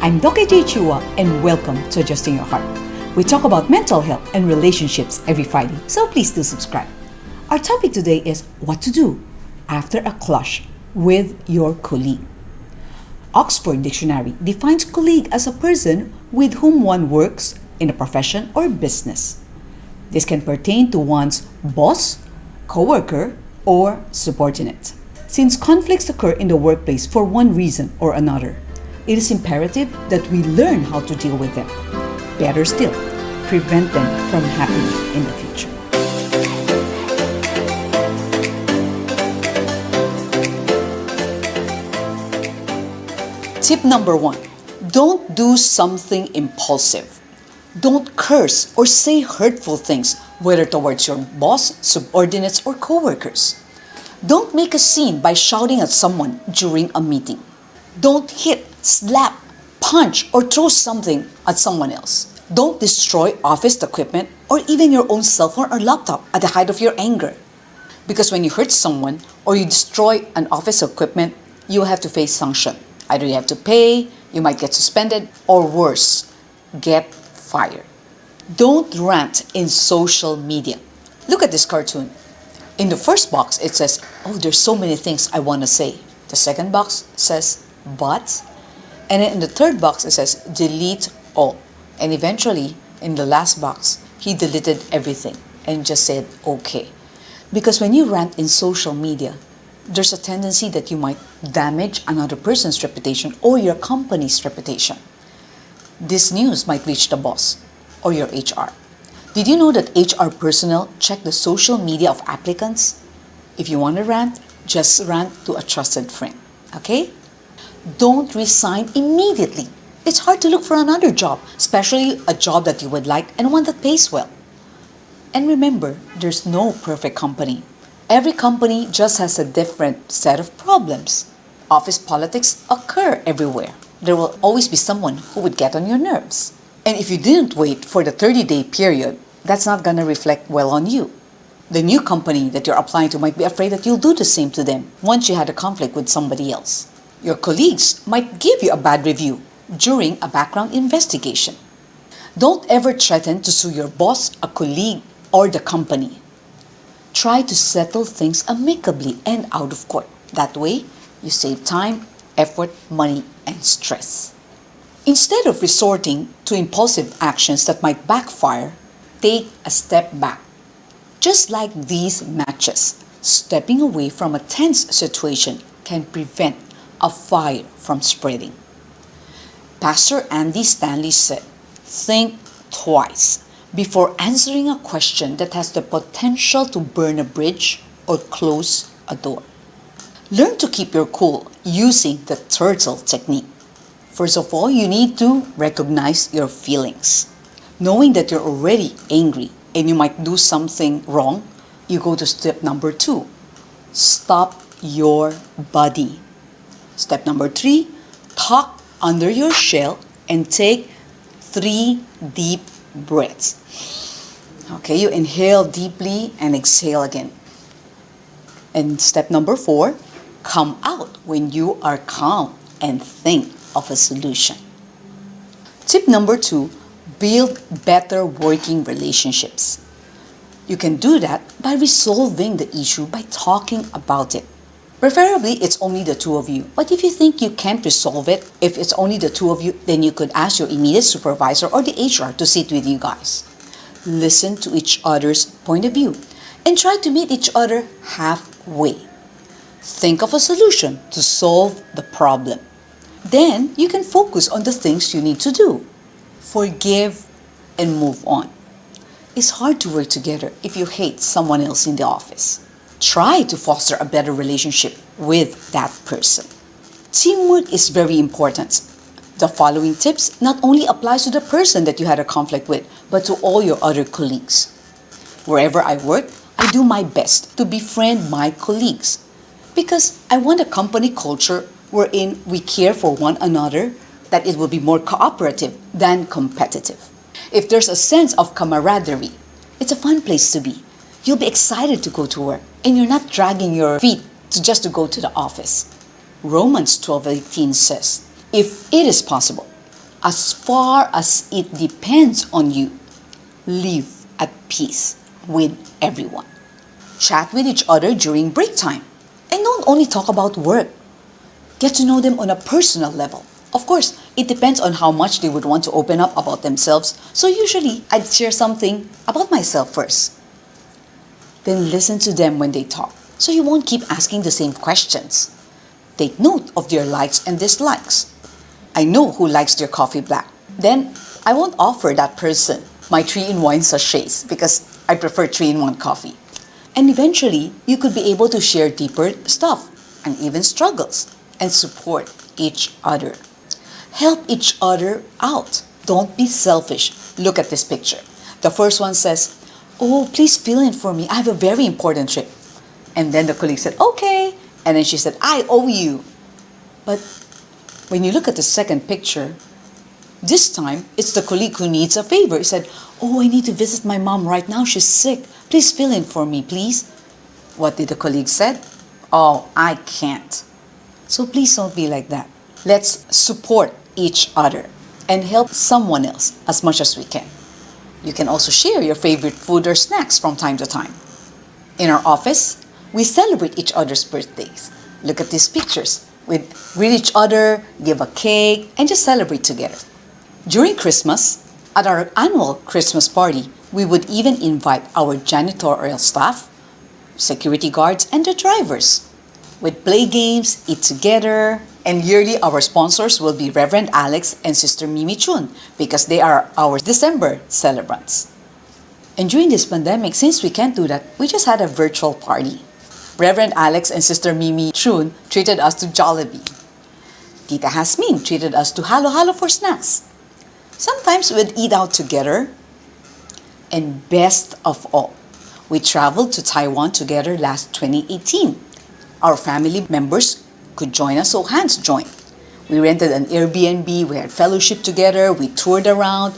I'm Doc AJ Chua and welcome to Adjusting Your Heart. We talk about mental health and relationships every Friday, so please do subscribe. Our topic today is what to do after a clash with your colleague. Oxford Dictionary defines colleague as a person with whom one works in a profession or business. This can pertain to one's boss, co-worker, or subordinate. Since conflicts occur in the workplace for one reason or another, it is imperative that we learn how to deal with them. Better still, prevent them from happening in the future. Tip number 1, don't do something impulsive. Don't curse or say hurtful things, whether towards your boss, subordinates, or coworkers. Don't make a scene by shouting at someone during a meeting. Don't hit, slap, punch, or throw something at someone else. Don't destroy office equipment or even your own cell phone or laptop at the height of your anger. Because when you hurt someone or you destroy an office equipment, you will have to face sanction. Either you have to pay, you might get suspended, or worse, get fired. Don't rant in social media. Look at this cartoon. In the first box, it says, oh, there's so many things I want to say. The second box says, but. And then in the third box, it says, delete all. And eventually, in the last box, he deleted everything and just said, okay. Because when you rant in social media, there's a tendency that you might damage another person's reputation or your company's reputation. This news might reach the boss or your HR. Did you know that HR personnel check the social media of applicants? If you want to rant, just rant to a trusted friend, okay? Don't resign immediately. It's hard to look for another job, especially a job that you would like and one that pays well. And remember, there's no perfect company. Every company just has a different set of problems. Office politics occur everywhere. There will always be someone who would get on your nerves. And if you didn't wait for the 30-day period, that's not going to reflect well on you. The new company that you're applying to might be afraid that you'll do the same to them once you had a conflict with somebody else. Your colleagues might give you a bad review during a background investigation. Don't ever threaten to sue your boss, a colleague, or the company. Try to settle things amicably and out of court. That way, you save time, effort, money, and stress. Instead of resorting to impulsive actions that might backfire, take a step back. Just like these matches, stepping away from a tense situation can prevent a fire from spreading. Pastor Andy Stanley said, think twice before answering a question that has the potential to burn a bridge or close a door. Learn to keep your cool using the turtle technique. First of all, you need to recognize your feelings. Knowing that you're already angry and you might do something wrong, you go to step number 2. Stop your body. Step number 3, tuck under your shell and take 3 deep breaths. Okay, you inhale deeply and exhale again. And step number 4, come out when you are calm and think of a solution. Tip number 2, build better working relationships. You can do that by resolving the issue by talking about it. Preferably, it's only the two of you. But if you think you can't resolve it, if it's only the two of you, then you could ask your immediate supervisor or the HR to sit with you guys. Listen to each other's point of view and try to meet each other halfway. Think of a solution to solve the problem. Then you can focus on the things you need to do. Forgive and move on. It's hard to work together if you hate someone else in the office. Try to foster a better relationship with that person. Teamwork is very important. The following tips not only applies to the person that you had a conflict with, but to all your other colleagues. Wherever I work, I do my best to befriend my colleagues because I want a company culture wherein we care for one another, that it will be more cooperative than competitive. If there's a sense of camaraderie, it's a fun place to be. You'll be excited to go to work and you're not dragging your feet just to go to the office. Romans 12:18 says, if it is possible, As far as it depends on you, live at peace with everyone. Chat with each other during break time. And don't only talk about work. Get to know them on a personal level. Of course, it depends on how much they would want to open up about themselves. So usually, I'd share something about myself first. Then listen to them when they talk, so you won't keep asking the same questions. Take note of their likes and dislikes. I know who likes their coffee black. Then, I won't offer that person my 3-in-1 sachets because I prefer 3-in-1 coffee. And eventually, you could be able to share deeper stuff and even struggles and support each other. Help each other out. Don't be selfish. Look at this picture. The first one says, "Oh, please fill in for me. I have a very important trip." And then the colleague said, "Okay." And then she said, "I owe you." But when you look at the second picture, this time it's the colleague who needs a favor. He said, "Oh, I need to visit my mom right now. She's sick. Please fill in for me, please." What did the colleague said? "Oh, I can't." So please don't be like that. Let's support each other and help someone else as much as we can. You can also share your favorite food or snacks from time to time. In our office, we celebrate each other's birthdays. Look at these pictures. We greet each other, give a cake, and just celebrate together. During Christmas, at our annual Christmas party, we would even invite our janitorial staff, security guards, and the drivers. We'd play games, eat together, and yearly our sponsors will be Reverend Alex and Sister Mimi Chun because they are our December celebrants. And during this pandemic, since we can't do that, we just had a virtual party. Reverend Alex and Sister Mimi Chun treated us to Jollibee. Tita Hasmin treated us to Halo Halo for snacks. Sometimes we'd eat out together. And best of all, we traveled to Taiwan together last 2018. Our family members could join us, so hands joined. We rented an Airbnb, we had fellowship together, we toured around.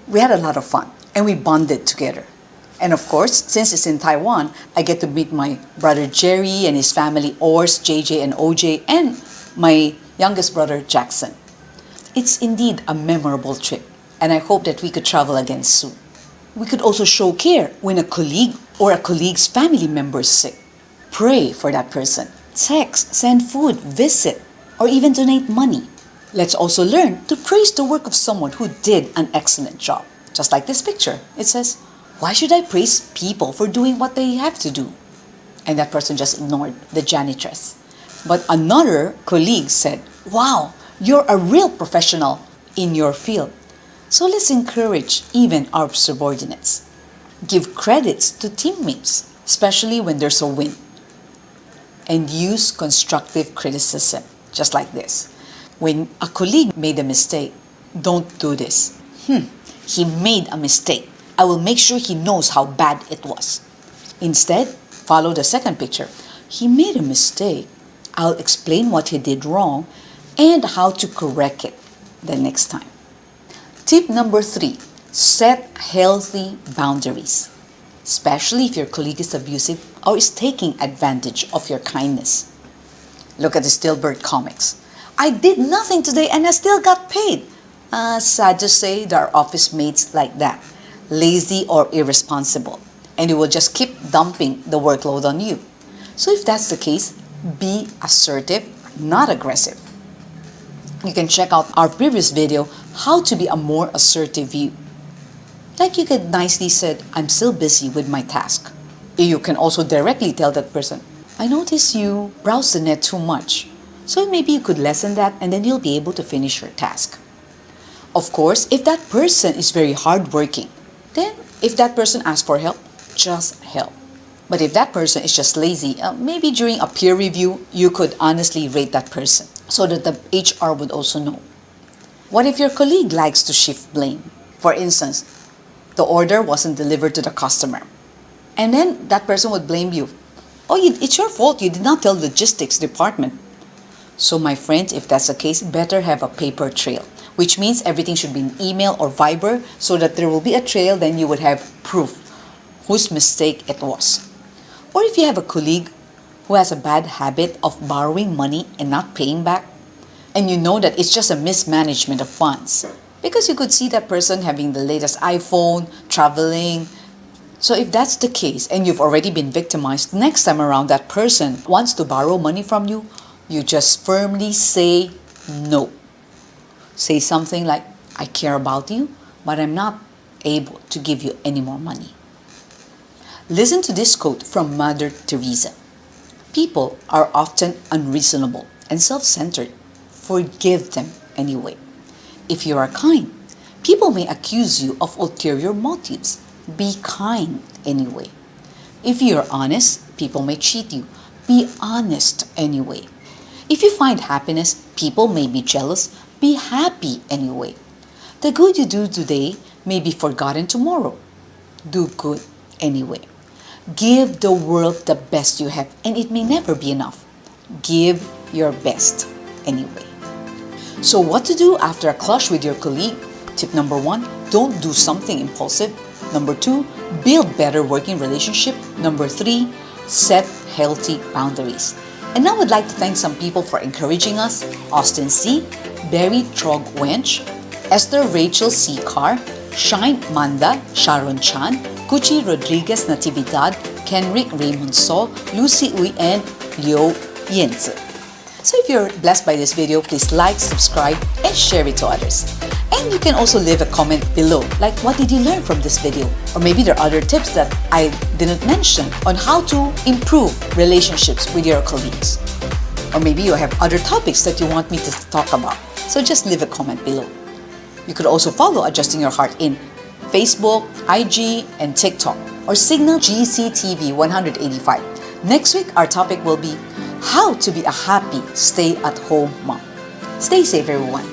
We had a lot of fun and we bonded together. And of course, since it's in Taiwan, I get to meet my brother Jerry and his family, Ors, JJ and OJ, and my youngest brother Jackson. It's indeed a memorable trip, and I hope that we could travel again soon. We could also show care when a colleague or a colleague's family member is sick. Pray for that person. Text, send food, visit, or even donate money. Let's also learn to praise the work of someone who did an excellent job. Just like this picture. It says, "Why should I praise people for doing what they have to do?" And that person just ignored the janitress. But another colleague said, "Wow, you're a real professional in your field." So let's encourage even our subordinates. Give credits to teammates, especially when there's a win. And use constructive criticism, just like this. When a colleague made a mistake, don't do this. He made a mistake. I will make sure he knows how bad it was. Instead, follow the second picture. He made a mistake. I'll explain what he did wrong and how to correct it the next time. Tip number 3, set healthy boundaries, especially if your colleague is abusive or is taking advantage of your kindness. Look at the Stillbird comics. "I did nothing today and I still got paid." Sad to say, there are office mates like that, lazy or irresponsible, and they will just keep dumping the workload on you. So if that's the case, be assertive, not aggressive. You can check out our previous video, how to be a more assertive you. Like you could nicely say, "I'm still busy with my task." You can also directly tell that person, "I notice you browse the net too much. So maybe you could lessen that and then you'll be able to finish your task." Of course, if that person is very hardworking, then if that person asks for help, just help. But if that person is just lazy, maybe during a peer review, you could honestly rate that person so that the HR would also know. What if your colleague likes to shift blame? For instance, the order wasn't delivered to the customer. And then that person would blame you. "Oh, it's your fault. You did not tell the logistics department." So my friends, if that's the case, better have a paper trail, which means everything should be in email or Viber so that there will be a trail, then you would have proof whose mistake it was. Or if you have a colleague who has a bad habit of borrowing money and not paying back, and you know that it's just a mismanagement of funds because you could see that person having the latest iPhone, traveling. So if that's the case and you've already been victimized, next time around that person wants to borrow money from you, you just firmly say no. Say something like, I care about you, but I'm not able to give you any more money. Listen to this quote from Mother Teresa. People are often unreasonable and self-centered. Forgive them anyway. If you are kind, people may accuse you of ulterior motives. Be kind anyway. If you are honest, people may cheat you. Be honest anyway. If you find happiness, people may be jealous. Be happy anyway. The good you do today may be forgotten tomorrow. Do good anyway. Give the world the best you have, and it may never be enough. Give your best anyway. So what to do after a clash with your colleague? Tip number 1, don't do something impulsive. Number 2, build better working relationship. Number 3, set healthy boundaries. And now I'd like to thank some people for encouraging us. Austin C., Barry Trog Wench, Esther Rachel C. Carr, Shine Manda, Sharon Chan, Kuchi Rodriguez Natividad, Kenrick Raymond So, Lucy Uy, and Liu Yinzi. So if you're blessed by this video, please like, subscribe, and share it to others. And you can also leave a comment below, like what did you learn from this video? Or maybe there are other tips that I didn't mention on how to improve relationships with your colleagues. Or maybe you have other topics that you want me to talk about. So just leave a comment below. You could also follow Adjusting Your Heart in Facebook, IG, and TikTok, or Signal GCTV 185. Next week, our topic will be how to be a happy stay-at-home mom. Stay safe, everyone.